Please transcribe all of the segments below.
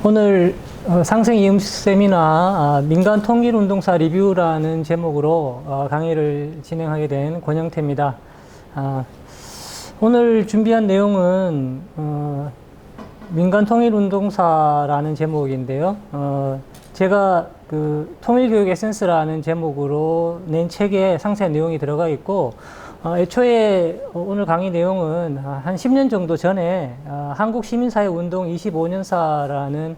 오늘 상생 이음 세미나 민간 통일운동사 리뷰라는 제목으로 강의를 진행하게 된 권영태입니다. 오늘 준비한 내용은 민간 통일운동사라는 제목인데요. 제가 그 통일교육 에센스라는 제목으로 낸 책에 상세한 내용이 들어가 있고, 애초에 오늘 강의 내용은 한 10년 정도 전에 한국시민사회운동 25년사라는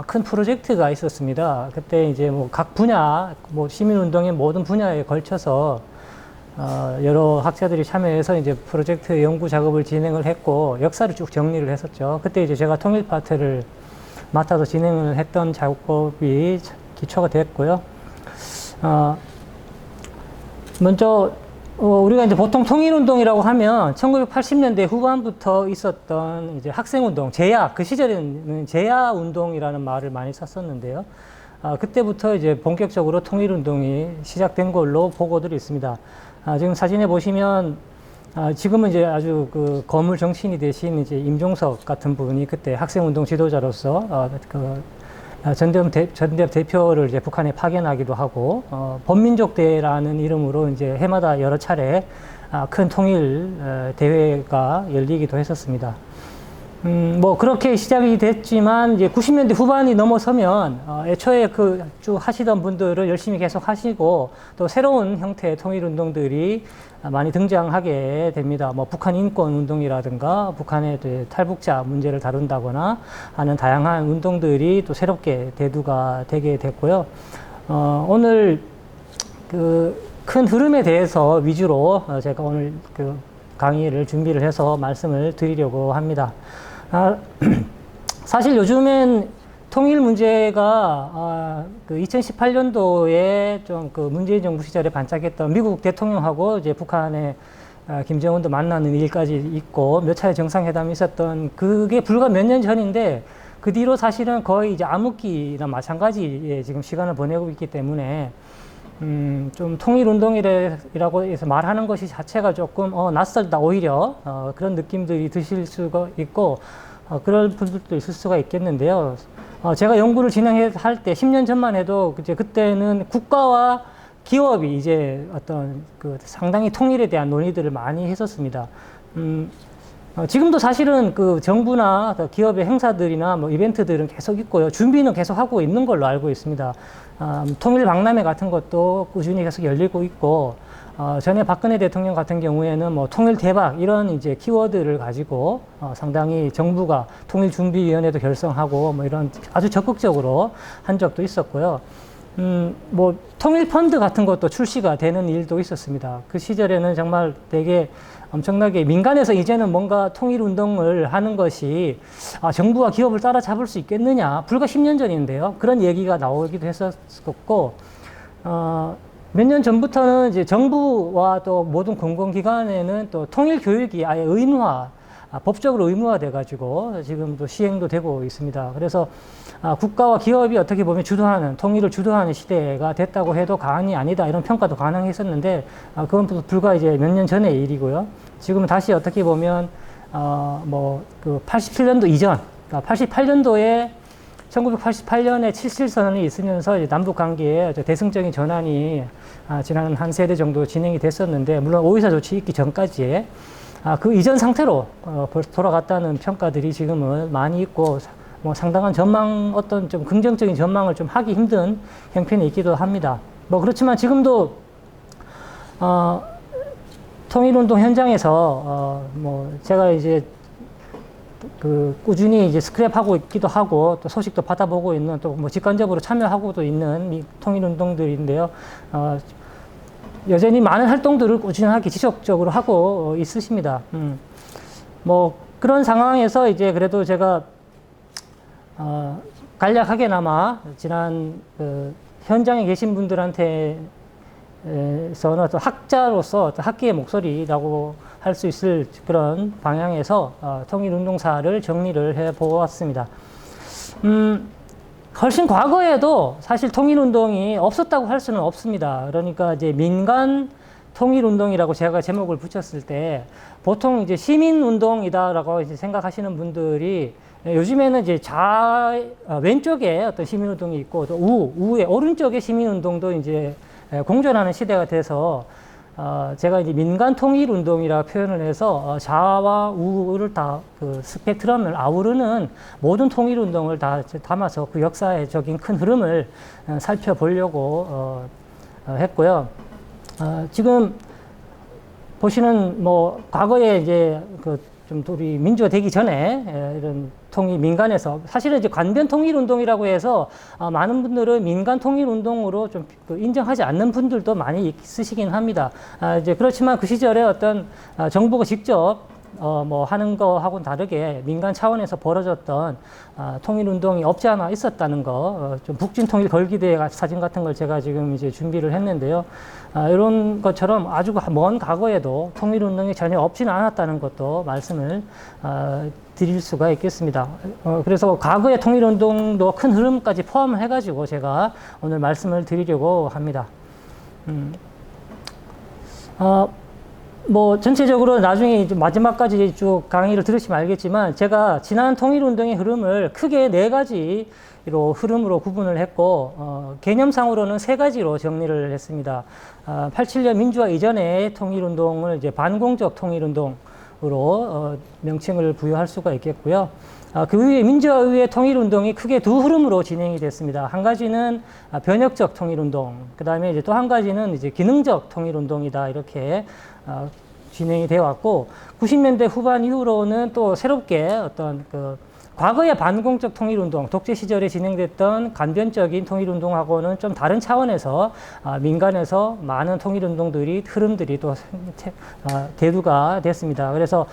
큰 프로젝트가 있었습니다. 그때 이제 뭐 각 분야, 뭐 시민운동의 모든 분야에 걸쳐서 여러 학자들이 참여해서 이제 프로젝트 연구 작업을 진행을 했고, 역사를 쭉 정리를 했었죠. 그때 이제 제가 통일 파트를 맡아서 진행을 했던 작업이 기초가 됐고요. 먼저 우리가 이제 보통 통일운동이라고 하면 1980년대 후반부터 있었던 이제 학생운동, 제야, 그 시절에는 제야운동이라는 말을 많이 썼었는데요. 그때부터 이제 본격적으로 통일운동이 시작된 걸로 보고들이 있습니다. 지금 사진에 보시면, 지금은 이제 아주 그 거물 정치인이 되신 이제 임종석 같은 분이 그때 학생운동 지도자로서, 전대협 대표를 이제 북한에 파견하기도 하고, 범민족대회라는 이름으로 이제 해마다 여러 차례 큰 통일 대회가 열리기도 했었습니다. 뭐 그렇게 시작이 됐지만 이제 90년대 후반이 넘어서면 애초에 그 쭉 하시던 분들을 열심히 계속 하시고, 또 새로운 형태의 통일운동들이 많이 등장하게 됩니다. 뭐 북한 인권운동이라든가 북한의 탈북자 문제를 다룬다거나 하는 다양한 운동들이 또 새롭게 대두가 되게 됐고요. 오늘 그 큰 흐름에 대해서 위주로 제가 오늘 그 강의를 준비를 해서 말씀을 드리려고 합니다. 사실 요즘엔 통일 문제가 그 2018년도에 좀 그 문재인 정부 시절에 반짝했던 미국 대통령하고 이제 북한의 김정은도 만나는 일까지 있고 몇 차례 정상회담이 있었던 그게 불과 몇 년 전인데, 그 뒤로 사실은 거의 이제 암흑기나 마찬가지의 지금 시간을 보내고 있기 때문에 좀 통일운동이라고 해서 말하는 것이 자체가 조금 낯설다, 오히려 그런 느낌들이 드실 수가 있고 그런 분들도 있을 수가 있겠는데요. 제가 연구를 진행할 때 10년 전만 해도 이제 그때는 국가와 기업이 이제 어떤 그 상당히 통일에 대한 논의들을 많이 했었습니다. 지금도 사실은 그 정부나 기업의 행사들이나 뭐 이벤트들은 계속 있고요. 준비는 계속 하고 있는 걸로 알고 있습니다. 통일 박람회 같은 것도 꾸준히 계속 열리고 있고, 전에 박근혜 대통령 같은 경우에는 뭐 통일 대박 이런 이제 키워드를 가지고 상당히 정부가 통일준비위원회도 결성하고 뭐 이런 아주 적극적으로 한 적도 있었고요. 뭐 통일 펀드 같은 것도 출시가 되는 일도 있었습니다. 그 시절에는 정말 되게 엄청나게 민간에서 이제는 뭔가 통일운동을 하는 것이 정부와 기업을 따라잡을 수 있겠느냐, 불과 10년 전인데요. 그런 얘기가 나오기도 했었고, 몇 년 전부터는 이제 정부와 또 모든 공공기관에는 또 통일 교육이 아예 의무화, 법적으로 의무화돼 가지고 지금도 시행도 되고 있습니다. 그래서 국가와 기업이 어떻게 보면 주도하는, 통일을 주도하는 시대가 됐다고 해도 과언이 아니다, 이런 평가도 가능했었는데, 그건 불과 이제 몇 년 전의 일이고요. 지금 다시 어떻게 보면 뭐 그 87년도 이전, 그러니까 88년도에 1988년에 칠칠선언이 있으면서 이제 남북 관계에 대승적인 전환이 지난 한 세대 정도 진행이 됐었는데, 물론 오이사 조치 있기 전까지의 그 이전 상태로 돌아갔다는 평가들이 지금은 많이 있고, 뭐 상당한 전망, 어떤 좀 긍정적인 전망을 좀 하기 힘든 형편에 있기도 합니다. 뭐 그렇지만 지금도 통일운동 현장에서 뭐 제가 이제 그 꾸준히 이제 스크랩하고 있기도 하고 또 소식도 받아보고 있는, 또 뭐 직관적으로 참여하고도 있는 통일운동들인데요. 여전히 많은 활동들을 꾸준하게 지속적으로 하고 있으십니다. 뭐 그런 상황에서 이제 그래도 제가 간략하게나마 지난 그 현장에 계신 분들한테서는 어떤 학자로서 어떤 학계의 목소리라고 할 수 있을 그런 방향에서 통일운동사를 정리를 해 보았습니다. 훨씬 과거에도 사실 통일운동이 없었다고 할 수는 없습니다. 그러니까 이제 민간 통일운동이라고 제가 제목을 붙였을 때 보통 이제 시민운동이다라고 이제 생각하시는 분들이 요즘에는 이제 왼쪽에 어떤 시민운동이 있고 또 우의 오른쪽에 시민운동도 이제 공존하는 시대가 돼서 제가 이제 민간 통일 운동이라 표현을 해서 좌와 우를 다 그 스펙트럼을 아우르는 모든 통일 운동을 다 담아서 그 역사적인 큰 흐름을 살펴보려고 했고요. 지금 보시는 뭐 과거에 이제 좀 우리 민주화 되기 전에 이런 통일 민간에서 사실은 이제 관변 통일 운동이라고 해서 많은 분들은 민간 통일 운동으로 좀 인정하지 않는 분들도 많이 있으시긴 합니다. 이제 그렇지만 그 시절에 어떤 정부가 직접 뭐 하는 거하고는 다르게 민간 차원에서 벌어졌던 통일 운동이 없지 않아 있었다는 거, 좀 북진 통일 걸기대 사진 같은 걸 제가 지금 이제 준비를 했는데요. 이런 것처럼 아주 먼 과거에도 통일 운동이 전혀 없지는 않았다는 것도 말씀을 드릴 수가 있겠습니다. 그래서 과거의 통일 운동도 큰 흐름까지 포함을 해가지고 제가 오늘 말씀을 드리려고 합니다. 뭐 전체적으로 나중에 마지막까지 쭉 강의를 들으시면 알겠지만 제가 지난 통일운동의 흐름을 크게 4가지로 흐름으로 구분을 했고 개념상으로는 3가지로 정리를 했습니다. 87년 민주화 이전의 통일운동을 이제 반공적 통일운동으로 명칭을 부여할 수가 있겠고요. 그 후에 민주화 이후의 통일운동이 크게 2 흐름으로 진행이 됐습니다. 한 가지는 변혁적 통일운동, 그 다음에 이제 또 한 가지는 이제 기능적 통일운동이다 이렇게 진행이 되어 왔고 90년대 후반 이후로는 또 새롭게 어떤 과거의 반공적 통일운동, 독재 시절에 진행됐던 간변적인 통일운동하고는 좀 다른 차원에서 민간에서 많은 통일운동들이 흐름들이 또 대두가 됐습니다. 그래서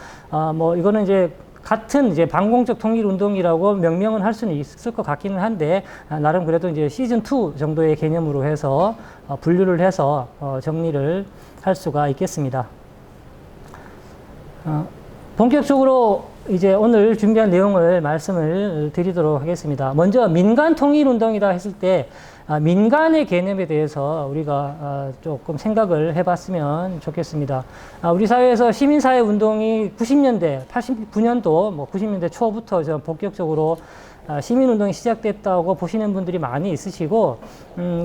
뭐 이거는 이제 같은 이제 반공적 통일운동이라고 명명은 할 수는 있을 것 같기는 한데 나름 그래도 이제 시즌2 정도의 개념으로 해서 분류를 해서 정리를 할 수가 있겠습니다. 본격적으로 이제 오늘 준비한 내용을 말씀을 드리도록 하겠습니다. 먼저 민간 통일운동이다 했을 때 민간의 개념에 대해서 우리가 조금 생각을 해봤으면 좋겠습니다. 우리 사회에서 시민사회 운동이 90년대, 89년도, 뭐 90년대 초부터 좀 본격적으로 시민운동이 시작됐다고 보시는 분들이 많이 있으시고,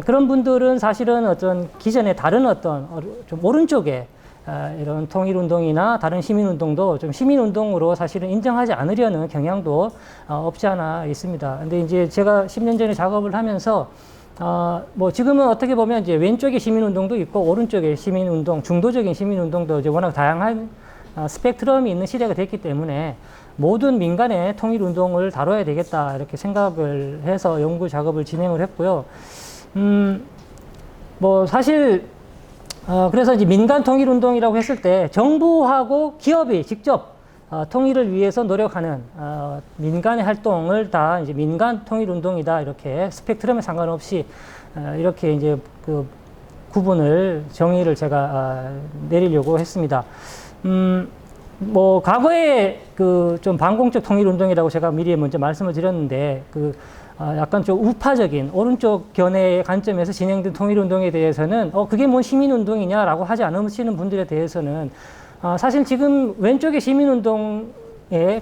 그런 분들은 사실은 어떤 기존에 다른 어떤 좀 오른쪽에 이런 통일운동이나 다른 시민운동도 좀 시민운동으로 사실은 인정하지 않으려는 경향도 없지 않아 있습니다. 근데 이제 제가 10년 전에 작업을 하면서 뭐 지금은 어떻게 보면 이제 왼쪽에 시민운동도 있고 오른쪽에 시민운동, 중도적인 시민운동도 이제 워낙 다양한 스펙트럼이 있는 시대가 됐기 때문에 모든 민간의 통일운동을 다뤄야 되겠다 이렇게 생각을 해서 연구 작업을 진행을 했고요. 뭐 사실 그래서 이제 민간 통일운동이라고 했을 때 정부하고 기업이 직접 통일을 위해서 노력하는 민간의 활동을 다 이제 민간 통일운동이다 이렇게 스펙트럼에 상관없이 이렇게 이제 그 구분을 정의를 제가 내리려고 했습니다. 뭐 과거에 그 좀 반공적 통일운동이라고 제가 미리 먼저 말씀을 드렸는데 약간 좀 우파적인 오른쪽 견해의 관점에서 진행된 통일운동에 대해서는 그게 뭔 시민운동이냐라고 하지 않으시는 분들에 대해서는 사실 지금 왼쪽의 시민운동의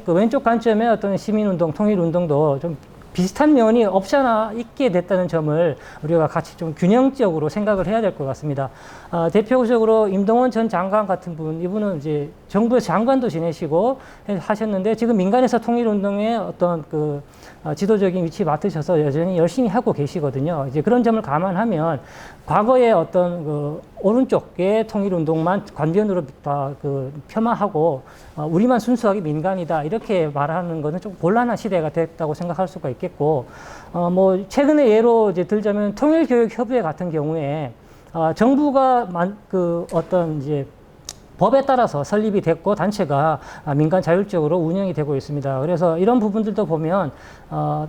그 왼쪽 관점의 어떤 시민운동, 통일운동도 좀 비슷한 면이 없지 않아 있게 됐다는 점을 우리가 같이 좀 균형적으로 생각을 해야 될 것 같습니다. 대표적으로 임동원 전 장관 같은 분, 이분은 이제 정부에서 장관도 지내시고 하셨는데 지금 민간에서 통일운동의 어떤 지도적인 위치 맡으셔서 여전히 열심히 하고 계시거든요. 이제 그런 점을 감안하면 과거의 어떤 오른쪽의 통일운동만 관변으로 다 폄하하고 우리만 순수하게 민간이다 이렇게 말하는 것은 좀 곤란한 시대가 됐다고 생각할 수가 있겠고, 뭐 최근에 예로 이제 들자면 통일교육협의회 같은 경우에 정부가 어떤 이제 법에 따라서 설립이 됐고 단체가 민간 자율적으로 운영이 되고 있습니다. 그래서 이런 부분들도 보면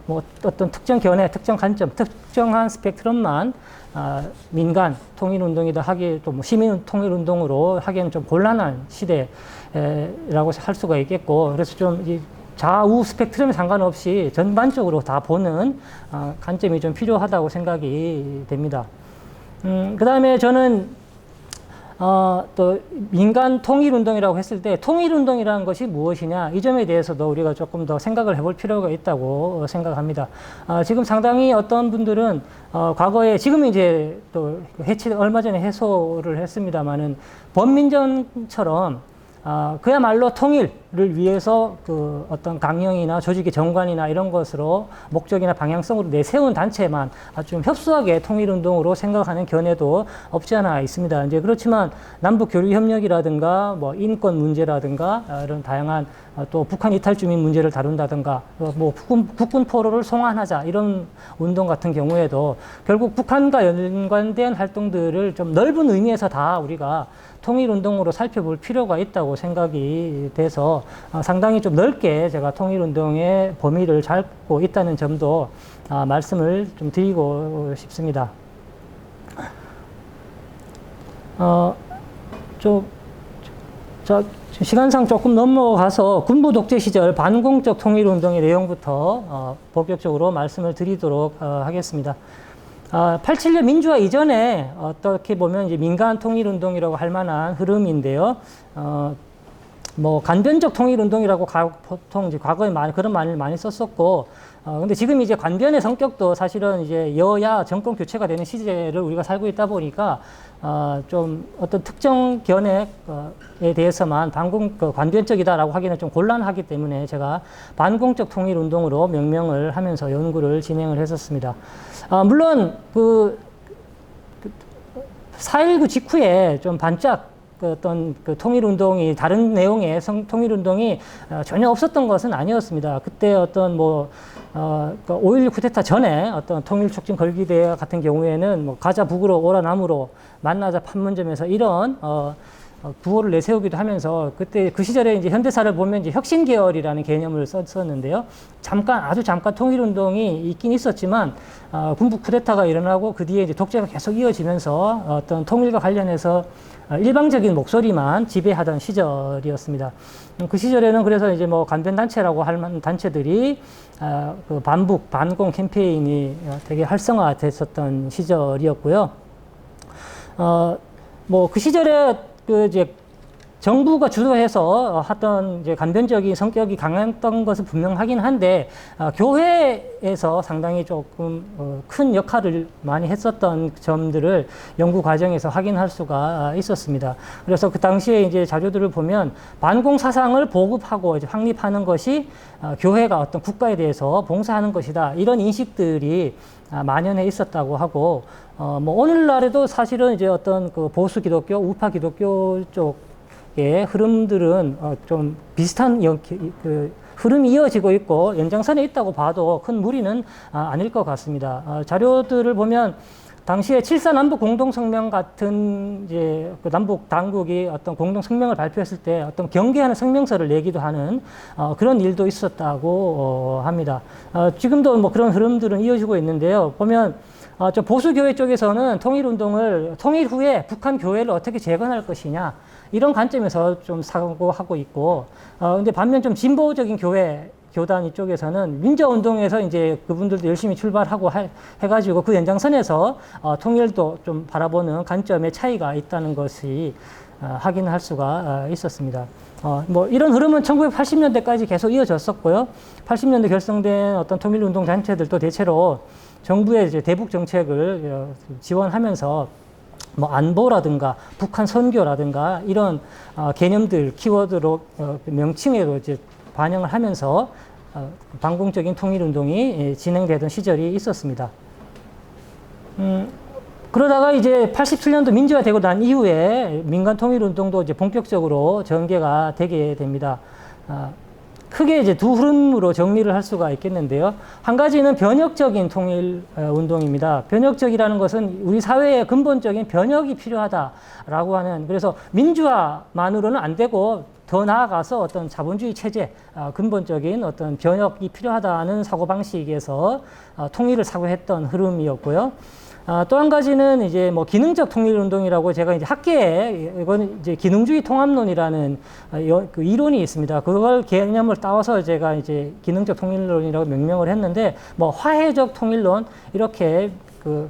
뭐 어떤 특정 견해, 특정 관점, 특정한 스펙트럼만 민간 통일운동이다 하기 또 뭐 시민 통일운동으로 하기에는 좀 곤란한 시대라고 할 수가 있겠고, 그래서 좀 이 좌우 스펙트럼에 상관없이 전반적으로 다 보는 관점이 좀 필요하다고 생각이 됩니다. 그 다음에 저는 또 민간 통일운동이라고 했을 때 통일운동이라는 것이 무엇이냐 이 점에 대해서도 우리가 조금 더 생각을 해볼 필요가 있다고 생각합니다. 지금 상당히 어떤 분들은 과거에 지금은 이제 또 얼마 전에 해소를 했습니다만은 범민전처럼 그야말로 통일을 위해서 그 어떤 강령이나 조직의 정관이나 이런 것으로 목적이나 방향성으로 내세운 단체만 아주 좀 협소하게 통일운동으로 생각하는 견해도 없지 않아 있습니다. 이제 그렇지만 남북 교류 협력이라든가 뭐 인권 문제라든가 이런 다양한 또 북한 이탈 주민 문제를 다룬다든가 뭐 국군 포로를 송환하자 이런 운동 같은 경우에도 결국 북한과 연관된 활동들을 좀 넓은 의미에서 다 우리가 통일운동으로 살펴볼 필요가 있다고 생각이 돼서 상당히 좀 넓게 제가 통일운동의 범위를 잡고 있다는 점도 말씀을 좀 드리고 싶습니다. 시간상 조금 넘어가서 군부 독재 시절 반공적 통일운동의 내용부터 본격적으로 말씀을 드리도록 하겠습니다. 87년 민주화 이전에 어떻게 보면 이제 민간 통일운동이라고 할 만한 흐름인데요. 뭐 간변적 통일운동이라고 보통 이제 과거에 그런 말을 많이 썼었고, 근데 지금 이제 관변의 성격도 사실은 이제 여야 정권 교체가 되는 시대를 우리가 살고 있다 보니까 좀 어떤 특정 견해에 대해서만 관변적이다라고 하기는 좀 곤란하기 때문에 제가 반공적 통일운동으로 명명을 하면서 연구를 진행을 했었습니다. 물론 4.19 직후에 좀 반짝 어떤 통일운동이 다른 내용의 통일운동이 전혀 없었던 것은 아니었습니다. 그때 어떤 5.16 쿠데타 전에 어떤 통일촉진 걸기대 같은 경우에는 뭐 가자 북으로 오라 남으로 만나자 판문점에서 이런 구호를 내세우기도 하면서 그때 그 시절에 이제 현대사를 보면 이제 혁신계열이라는 개념을 썼었는데요. 아주 잠깐 통일운동이 있긴 있었지만 군부 쿠데타가 일어나고 그 뒤에 이제 독재가 계속 이어지면서 어떤 통일과 관련해서 일방적인 목소리만 지배하던 시절이었습니다. 그 시절에는 그래서 이제 뭐 간변단체라고 할 만한 단체들이 그 반공 캠페인이 되게 활성화됐었던 시절이었고요. 뭐 그 시절에 이제 정부가 주도해서 하던 이제 간변적인 성격이 강했던 것은 분명하긴 한데 교회에서 상당히 조금 큰 역할을 많이 했었던 점들을 연구 과정에서 확인할 수가 있었습니다. 그래서 그 당시에 이제 자료들을 보면 반공 사상을 보급하고 이제 확립하는 것이 교회가 어떤 국가에 대해서 봉사하는 것이다 이런 인식들이 만연해 있었다고 하고 뭐 오늘날에도 사실은 이제 어떤 그 보수 기독교, 우파 기독교 쪽의 흐름들은 좀 비슷한 흐름이 이어지고 있고 연장선에 있다고 봐도 큰 무리는 아닐 것 같습니다. 자료들을 보면 당시에 7.4 남북 공동성명 같은 이제 그 남북 당국이 어떤 공동성명을 발표했을 때 어떤 경계하는 성명서를 내기도 하는 그런 일도 있었다고 합니다. 지금도 뭐 그런 흐름들은 이어지고 있는데요. 보면 저 보수교회 쪽에서는 통일 후에 북한 교회를 어떻게 재건할 것이냐 이런 관점에서 좀 사고하고 있고, 근데 반면 좀 진보적인 교단 이쪽에서는 민주화운동에서 이제 그분들도 열심히 출발하고 해가지고 그 연장선에서 통일도 좀 바라보는 관점의 차이가 있다는 것이 확인할 수가 있었습니다. 뭐 이런 흐름은 1980년대까지 계속 이어졌었고요. 80년대 결성된 어떤 통일운동 단체들도 대체로 정부의 이제 대북 정책을 지원하면서 뭐 안보라든가 북한 선교라든가 이런 개념들 키워드로 명칭에도 이제 반영을 하면서 반공적인 통일운동이 진행되던 시절이 있었습니다. 그러다가 이제 87년도 민주화되고 난 이후에 민간 통일운동도 이제 본격적으로 전개가 되게 됩니다. 크게 이제 두 흐름으로 정리를 할 수가 있겠는데요. 한 가지는 변혁적인 통일 운동입니다. 변혁적이라는 것은 우리 사회에 근본적인 변혁이 필요하다라고 하는, 그래서 민주화만으로는 안 되고 더 나아가서 어떤 자본주의 체제, 근본적인 어떤 변혁이 필요하다는 사고방식에서 통일을 사고했던 흐름이었고요. 또 한 가지는 이제 뭐 기능적 통일운동이라고 제가 이제 학계에 이거는 이제 기능주의 통합론이라는 그 이론이 있습니다. 그걸 개념을 따와서 제가 이제 기능적 통일론이라고 명명을 했는데 뭐 화해적 통일론 이렇게 그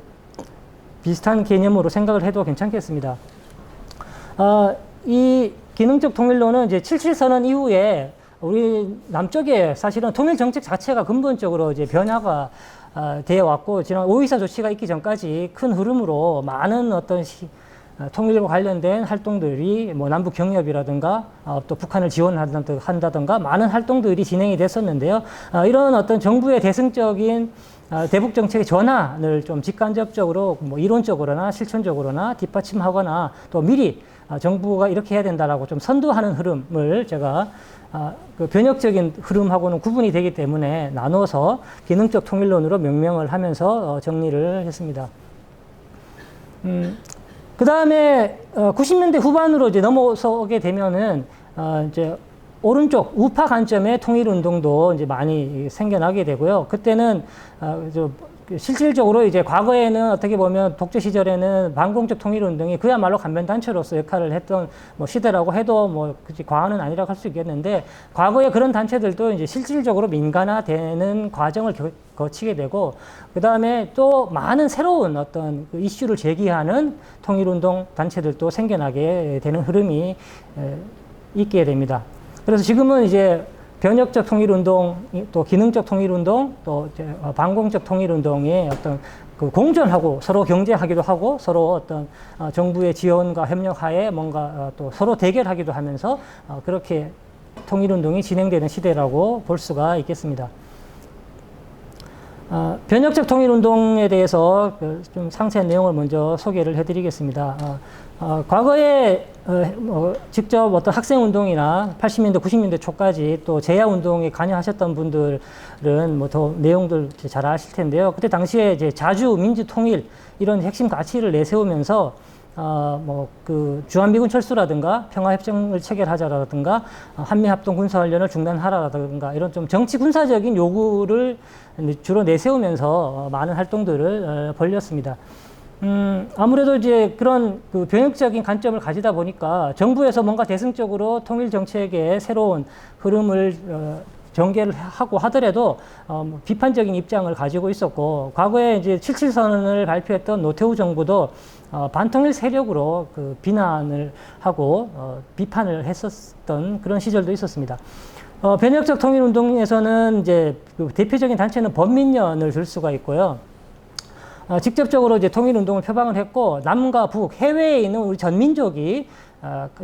비슷한 개념으로 생각을 해도 괜찮겠습니다. 이 기능적 통일론은 이제 77선언 이후에 우리 남쪽에 사실은 통일 정책 자체가 근본적으로 이제 변화가 되어 왔고, 지난 5.24 조치가 있기 전까지 큰 흐름으로 많은 어떤 통일과 관련된 활동들이 뭐 남북 경협이라든가 또 북한을 지원한다든가 많은 활동들이 진행이 됐었는데요. 이런 어떤 정부의 대승적인 대북 정책의 전환을 좀 직간접적으로 뭐 이론적으로나 실천적으로나 뒷받침하거나 또 미리 정부가 이렇게 해야 된다라고 좀 선도하는 흐름을 제가 그 변혁적인 흐름하고는 구분이 되기 때문에 나눠서 기능적 통일론으로 명명을 하면서 정리를 했습니다. 그 다음에 90년대 후반으로 이제 넘어서게 되면은 이제 오른쪽 우파 관점의 통일운동도 이제 많이 생겨나게 되고요. 그때는 실질적으로 이제 과거에는 어떻게 보면 독재 시절에는 반공적 통일운동이 그야말로 간변단체로서 역할을 했던 뭐 시대라고 해도 뭐 그치 과언은 아니라고 할 수 있겠는데, 과거에 그런 단체들도 이제 실질적으로 민간화되는 과정을 거치게 되고, 그 다음에 또 많은 새로운 어떤 그 이슈를 제기하는 통일운동 단체들도 생겨나게 되는 흐름이 있게 됩니다. 그래서 지금은 이제 변혁적 통일운동, 또 기능적 통일운동, 또 이제 반공적 통일운동의 어떤 그 공존하고 서로 경쟁하기도 하고 서로 어떤 정부의 지원과 협력하에 뭔가 또 서로 대결하기도 하면서 그렇게 통일운동이 진행되는 시대라고 볼 수가 있겠습니다. 변혁적 통일운동에 대해서 좀 상세한 내용을 먼저 소개를 해드리겠습니다. 과거에 직접 어떤 학생운동이나 80년대, 90년대 초까지 또 제야운동에 관여하셨던 분들은 뭐 더 내용들 잘 아실 텐데요. 그때 당시에 이제 자주, 민주, 통일 이런 핵심 가치를 내세우면서 뭐 그 주한미군 철수라든가 평화협정을 체결하자라든가 한미합동 군사훈련을 중단하라라든가 이런 좀 정치 군사적인 요구를 주로 내세우면서 많은 활동들을 벌였습니다. 아무래도 이제 그런 그 변혁적인 관점을 가지다 보니까 정부에서 뭔가 대승적으로 통일 정책의 새로운 흐름을 전개를 하고 하더라도 비판적인 입장을 가지고 있었고, 과거에 이제 77선언을 발표했던 노태우 정부도 반통일 세력으로 그 비난을 하고 비판을 했었던 그런 시절도 있었습니다. 변혁적 통일운동에서는 이제 그 대표적인 단체는 범민련을 들 수가 있고요. 직접적으로 이제 통일운동을 표방을 했고, 남과 북, 해외에 있는 우리 전민족이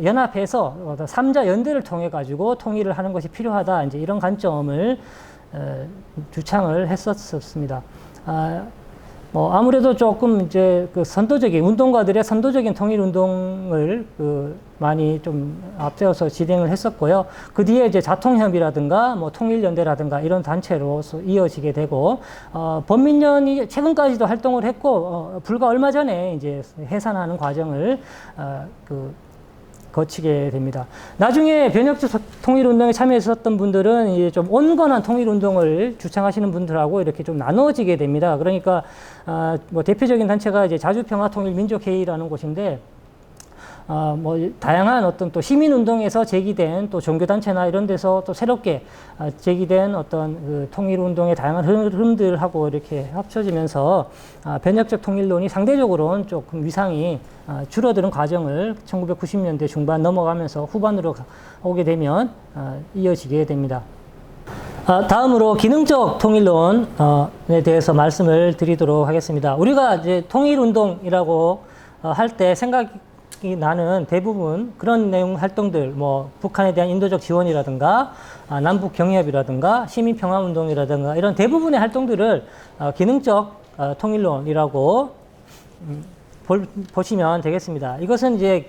연합해서 3자 연대를 통해 가지고 통일을 하는 것이 필요하다. 이제 이런 관점을 주창을 했었습니다. 뭐 아무래도 조금 이제 그 선도적인 운동가들의 선도적인 통일 운동을 그 많이 좀 앞세워서 진행을 했었고요. 그 뒤에 이제 자통협이라든가 뭐 통일연대라든가 이런 단체로서 이어지게 되고, 범민련이 최근까지도 활동을 했고, 불과 얼마 전에 이제 해산하는 과정을 거치게 됩니다. 나중에 변혁적 통일운동에 참여했었던 분들은 이제 좀 온건한 통일운동을 주창하시는 분들하고 이렇게 좀 나누어지게 됩니다. 그러니까, 뭐 대표적인 단체가 이제 자주평화통일민족회의라는 곳인데, 뭐 다양한 어떤 또 시민운동에서 제기된 또 종교단체나 이런 데서 또 새롭게 제기된 어떤 그 통일운동의 다양한 흐름들하고 이렇게 합쳐지면서 변혁적 통일론이 상대적으로는 조금 위상이 줄어드는 과정을 1990년대 중반 넘어가면서 후반으로 오게 되면 이어지게 됩니다. 다음으로 기능적 통일론에 대해서 말씀을 드리도록 하겠습니다. 우리가 이제 통일운동이라고 할 때 생각이 나는 대부분 그런 내용 활동들, 뭐 북한에 대한 인도적 지원이라든가 남북 경협이라든가 시민평화운동이라든가 이런 대부분의 활동들을 기능적 통일론이라고 보시면 되겠습니다. 이것은 이제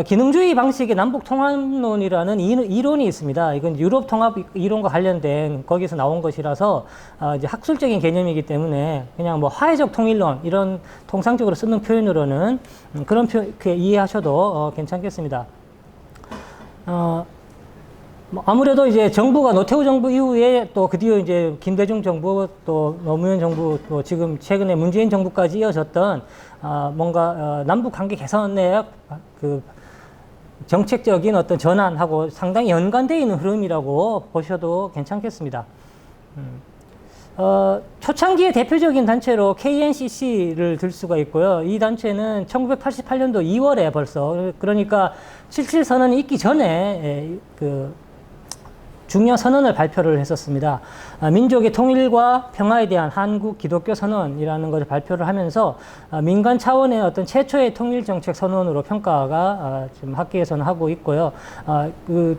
기능주의 방식의 남북 통합론이라는 이론이 있습니다. 이건 유럽 통합 이론과 관련된 거기서 나온 것이라서 이제 학술적인 개념이기 때문에 그냥 뭐 화해적 통일론 이런 통상적으로 쓰는 표현으로는 그렇게 이해하셔도 괜찮겠습니다. 아무래도 이제 정부가 노태우 정부 이후에 또 그 뒤에 이제 김대중 정부 또 노무현 정부 또 지금 최근에 문재인 정부까지 이어졌던 뭔가 남북 관계 개선에 그 정책적인 어떤 전환하고 상당히 연관되어 있는 흐름이라고 보셔도 괜찮겠습니다. 초창기의 대표적인 단체로 KNCC를 들 수가 있고요. 이 단체는 1988년도 2월에 벌써, 그러니까 7.7 선언이 있기 전에 중요한 선언을 발표를 했었습니다. 민족의 통일과 평화에 대한 한국 기독교 선언이라는 것을 발표를 하면서 민간 차원의 어떤 최초의 통일 정책 선언으로 평가가 지금 학계에서는 하고 있고요.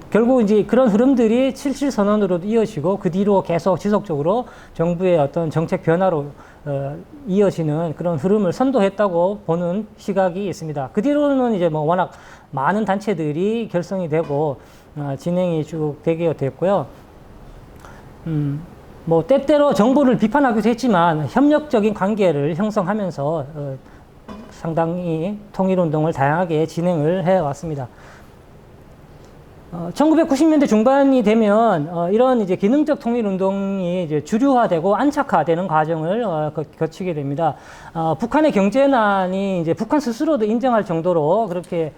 결국 이제 그런 흐름들이 7.7 선언으로 이어지고 그 뒤로 계속 지속적으로 정부의 어떤 정책 변화로 이어지는 그런 흐름을 선도했다고 보는 시각이 있습니다. 그 뒤로는 이제 뭐 워낙 많은 단체들이 결성이 되고 진행이 쭉 되게 됐고요. 뭐 때때로 정부를 비판하기도 했지만 협력적인 관계를 형성하면서 상당히 통일운동을 다양하게 진행을 해왔습니다. 1990년대 중반이 되면 이런 이제 기능적 통일운동이 이제 주류화되고 안착화되는 과정을 거치게 됩니다. 북한의 경제난이 이제 북한 스스로도 인정할 정도로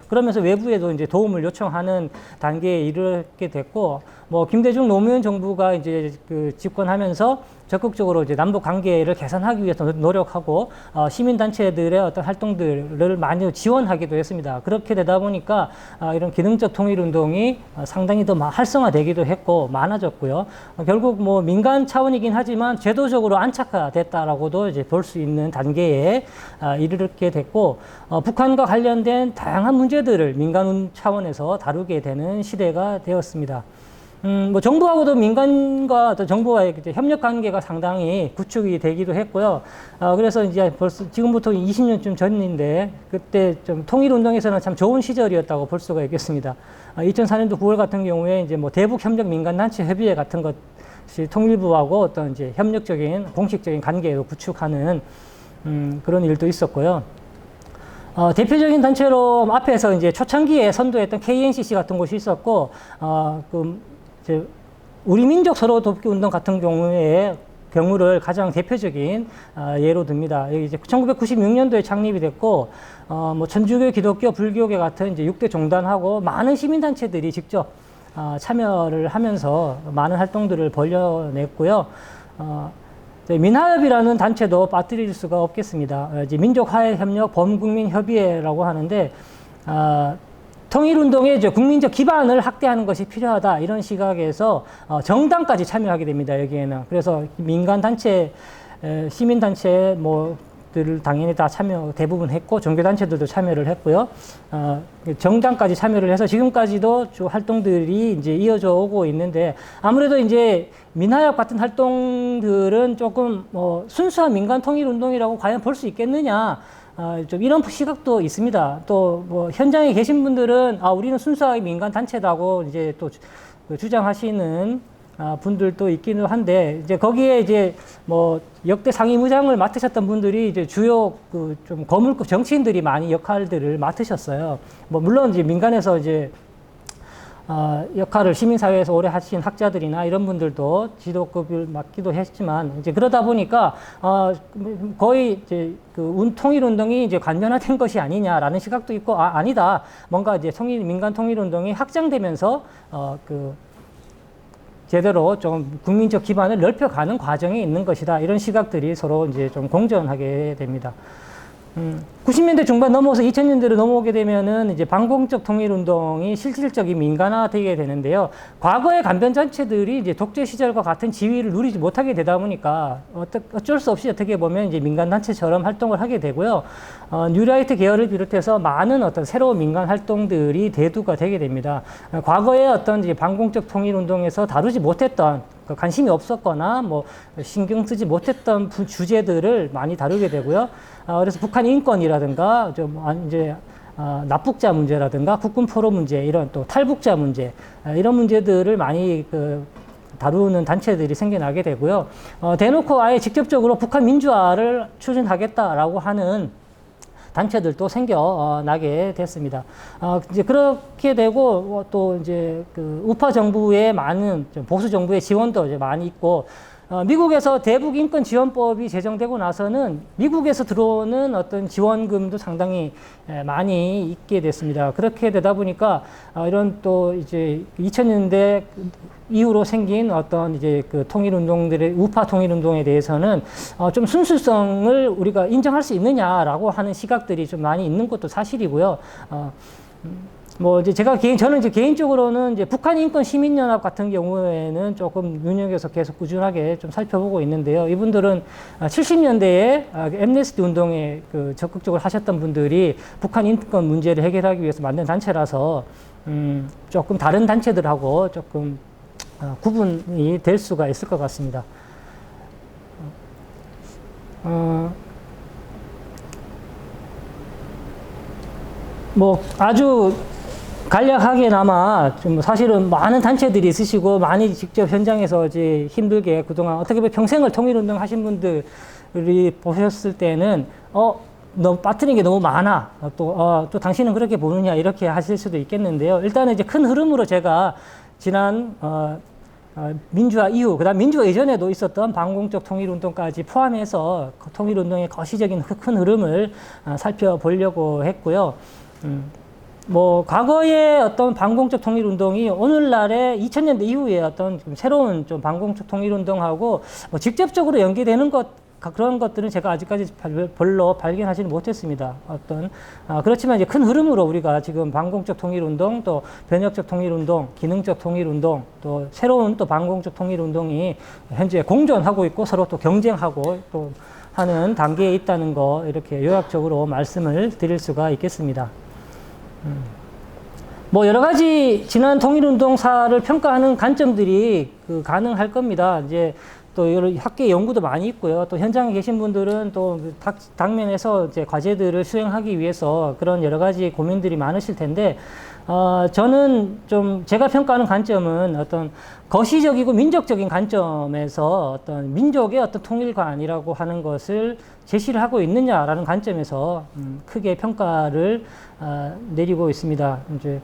그러면서 외부에도 이제 도움을 요청하는 단계에 이르게 됐고, 뭐 김대중 노무현 정부가 이제 집권하면서 적극적으로 이제 남북 관계를 개선하기 위해서 노력하고 시민단체들의 어떤 활동들을 많이 지원하기도 했습니다. 그렇게 되다 보니까 이런 기능적 통일운동이 상당히 더 활성화되기도 했고 많아졌고요. 결국 뭐 민간 차원이긴 하지만 제도적으로 안착화됐다라고도 이제 볼 수 있는 단계에 이르게 됐고, 북한과 관련된 다양한 문제들을 민간 차원에서 다루게 되는 시대가 되었습니다. 뭐 정부하고도 민간과 또 정부와의 협력 관계가 상당히 구축이 되기도 했고요. 그래서 이제 벌써 지금부터 20년쯤 전인데 그때 좀 통일운동에서는 참 좋은 시절이었다고 볼 수가 있겠습니다. 2004년도 9월 같은 경우에 이제 뭐 대북 협력 민간단체 협의회 같은 것이 통일부하고 어떤 이제 협력적인 공식적인 관계로 구축하는 그런 일도 있었고요. 대표적인 단체로 앞에서 이제 초창기에 선도했던 KNCC 같은 곳이 있었고, 우리 민족 서로 돕기 운동 같은 경우를 가장 대표적인 예로 듭니다. 여기 이제 1996년도에 창립이 됐고, 뭐 천주교, 기독교, 불교계 같은 이제 6대 종단하고 많은 시민단체들이 직접 참여를 하면서 많은 활동들을 벌여냈고요. 민화협이라는 단체도 빠뜨릴 수가 없겠습니다. 이제 민족화해협력 범국민협의회라고 하는데, 통일운동의 이제 국민적 기반을 확대하는 것이 필요하다, 이런 시각에서 정당까지 참여하게 됩니다. 여기에는. 그래서 민간단체, 시민단체 들을 당연히 다 대부분 했고, 종교단체들도 참여를 했고요. 정당까지 참여를 해서 지금까지도 주 활동들이 이제 이어져 오고 있는데, 아무래도 이제 민화협 같은 활동들은 조금 순수한 민간 통일운동이라고 과연 볼 수 있겠느냐, 좀 이런 시각도 있습니다. 또 뭐 현장에 계신 분들은 우리는 순수하게 민간 단체다고 이제 또 주장하시는 분들도 있기는 한데, 이제 거기에 이제 뭐 역대 상임의장을 맡으셨던 분들이 이제 주요 좀 거물급 정치인들이 많이 역할들을 맡으셨어요. 뭐 물론 이제 민간에서 이제 역할을 시민사회에서 오래 하신 학자들이나 이런 분들도 지도급을 맡기도 했지만, 이제 그러다 보니까 거의 이제 통일운동이 이제 관련화된 것이 아니냐라는 시각도 있고, 아니다, 뭔가 이제 민간 통일운동이 확장되면서 제대로 좀 국민적 기반을 넓혀가는 과정에 있는 것이다, 이런 시각들이 서로 이제 좀 공존하게 됩니다. 90년대 중반 넘어서 2000년대로 넘어오게 되면은 이제 반공적 통일운동이 실질적인 민간화되게 되는데요. 과거의 간변단체들이 이제 독재 시절과 같은 지위를 누리지 못하게 되다 보니까 어쩔 수 없이 어떻게 보면 이제 민간단체처럼 활동을 하게 되고요. 뉴라이트 계열을 비롯해서 많은 어떤 새로운 민간 활동들이 대두가 되게 됩니다. 과거의 어떤 이제 반공적 통일운동에서 다루지 못했던, 관심이 없었거나 뭐 신경 쓰지 못했던 주제들을 많이 다루게 되고요. 그래서 북한 인권이라든가 좀 이제 납북자 문제라든가 국군 포로 문제, 이런 또 탈북자 문제, 이런 문제들을 많이 다루는 단체들이 생겨나게 되고요. 대놓고 아예 직접적으로 북한 민주화를 추진하겠다라고 하는 단체들도 생겨나게 됐습니다. 이제 그렇게 되고, 또 이제 우파 정부의 많은 보수 정부의 지원도 이제 많이 있고, 미국에서 대북인권지원법이 제정되고 나서는 미국에서 들어오는 어떤 지원금도 상당히 많이 있게 됐습니다. 그렇게 되다 보니까 이런 또 이제 2000년대 이후로 생긴 어떤 이제 그 통일운동들의 우파 통일운동에 대해서는 좀 순수성을 우리가 인정할 수 있느냐라고 하는 시각들이 좀 많이 있는 것도 사실이고요. 뭐 이제 저는 이제 개인적으로는 이제 북한인권시민연합 같은 경우에는 조금 눈여겨서 계속 꾸준하게 좀 살펴보고 있는데요. 이분들은 70년대에 엠네스티 운동에 그 적극적으로 하셨던 분들이 북한 인권 문제를 해결하기 위해서 만든 단체라서 조금 다른 단체들하고 조금 구분이 될 수가 있을 것 같습니다. 뭐 아주 간략하게나마 좀 사실은 많은 단체들이 있으시고 많이 직접 현장에서 이제 힘들게 그동안 어떻게 보면 평생을 통일운동 하신 분들이 보셨을 때는 너무 빠뜨린 게 너무 많아. 또 당신은 그렇게 보느냐 이렇게 하실 수도 있겠는데요. 일단은 이제 큰 흐름으로 제가 지난 민주화 이후, 그다음 민주화 이전에도 있었던 반공적 통일운동까지 포함해서 통일운동의 거시적인 큰 흐름을 살펴보려고 했고요. 뭐 과거의 어떤 반공적 통일운동이 오늘날의 2000년대 이후에 어떤 좀 새로운 좀 반공적 통일운동하고 뭐 직접적으로 연계되는 그런 것들은 제가 아직까지 별로 발견하지는 못했습니다. 그렇지만 이제 큰 흐름으로 우리가 지금 반공적 통일운동, 또 변혁적 통일운동, 기능적 통일운동, 또 새로운 또 반공적 통일운동이 현재 공존하고 있고 서로 또 경쟁하고 또 하는 단계에 있다는 거 이렇게 요약적으로 말씀을 드릴 수가 있겠습니다. 뭐 여러 가지 지난 통일운동사를 평가하는 관점들이 가능할 겁니다. 이제 또 여러 학계 연구도 많이 있고요. 또 현장에 계신 분들은 또 당면에서 이제 과제들을 수행하기 위해서 그런 여러 가지 고민들이 많으실 텐데, 저는 좀 제가 평가하는 관점은 어떤 거시적이고 민족적인 관점에서 어떤 민족의 어떤 통일관이라고 하는 것을 제시를 하고 있느냐라는 관점에서 크게 평가를 내리고 있습니다. 이제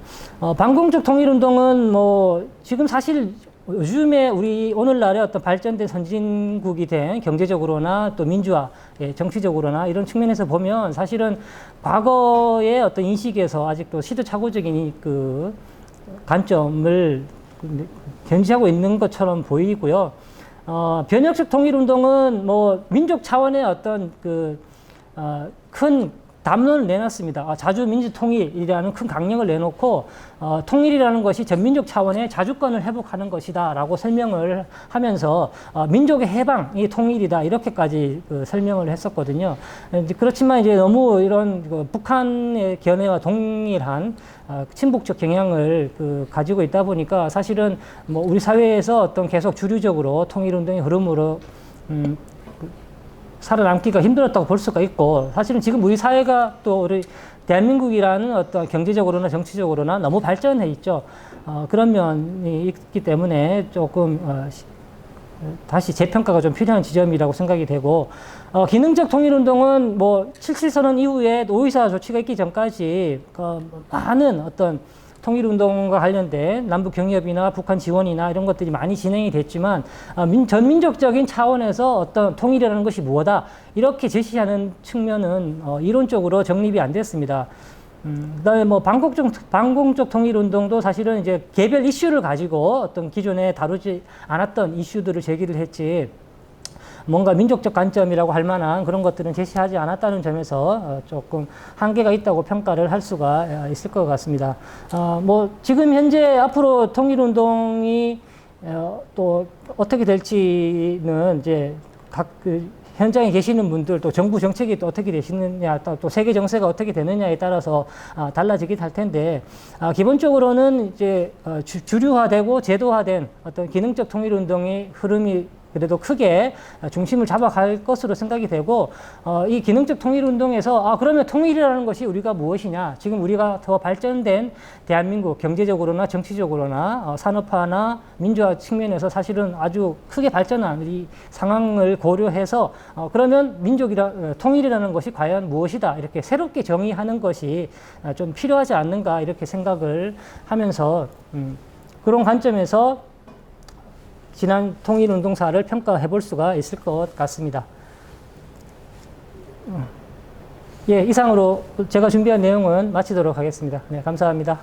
반공적 통일운동은 뭐 지금 사실 요즘에 우리 오늘날의 어떤 발전된 선진국이 된 경제적으로나 또 민주화, 정치적으로나 이런 측면에서 보면 사실은 과거의 어떤 인식에서 아직도 시대착오적인 그 관점을 견지하고 있는 것처럼 보이고요. 변혁적 통일운동은 뭐 민족 차원의 어떤 큰 담론을 내놨습니다. 자주민주통일이라는 큰 강령을 내놓고 통일이라는 것이 전민족 차원의 자주권을 회복하는 것이다 라고 설명을 하면서 민족의 해방이 통일이다 이렇게까지 설명을 했었거든요. 그렇지만 이제 너무 이런 북한의 견해와 동일한 친북적 경향을 가지고 있다 보니까 사실은 뭐 우리 사회에서 어떤 계속 주류적으로 통일운동의 흐름으로 살아남기가 힘들었다고 볼 수가 있고, 사실은 지금 우리 사회가 또 우리 대한민국이라는 어떤 경제적으로나 정치적으로나 너무 발전해 있죠. 그런 면이 있기 때문에 조금 다시 재평가가 좀 필요한 지점이라고 생각이 되고, 기능적 통일운동은 뭐 77선언 이후에 5.24 조치가 있기 전까지 많은 어떤 통일운동과 관련된 남북경협이나 북한 지원이나 이런 것들이 많이 진행이 됐지만 전민족적인 차원에서 어떤 통일이라는 것이 무엇이다 이렇게 제시하는 측면은 이론적으로 정립이 안 됐습니다. 그다음에 뭐 반공적 통일운동도 사실은 이제 개별 이슈를 가지고 어떤 기존에 다루지 않았던 이슈들을 제기를 했지 뭔가 민족적 관점이라고 할 만한 그런 것들은 제시하지 않았다는 점에서 조금 한계가 있다고 평가를 할 수가 있을 것 같습니다. 뭐 지금 현재 앞으로 통일운동이 또 어떻게 될지는 이제 각 현장에 계시는 분들 또 정부 정책이 또 어떻게 되시느냐 또 세계 정세가 어떻게 되느냐에 따라서 달라지긴 할 텐데 기본적으로는 이제 주류화되고 제도화된 어떤 기능적 통일운동의 흐름이 그래도 크게 중심을 잡아갈 것으로 생각이 되고, 이 기능적 통일운동에서 그러면 통일이라는 것이 우리가 무엇이냐, 지금 우리가 더 발전된 대한민국 경제적으로나 정치적으로나 산업화나 민주화 측면에서 사실은 아주 크게 발전한 이 상황을 고려해서 그러면 통일이라는 것이 과연 무엇이다 이렇게 새롭게 정의하는 것이 좀 필요하지 않는가 이렇게 생각을 하면서 그런 관점에서 지난 통일운동사를 평가해 볼 수가 있을 것 같습니다. 예, 이상으로 제가 준비한 내용은 마치도록 하겠습니다. 네, 감사합니다.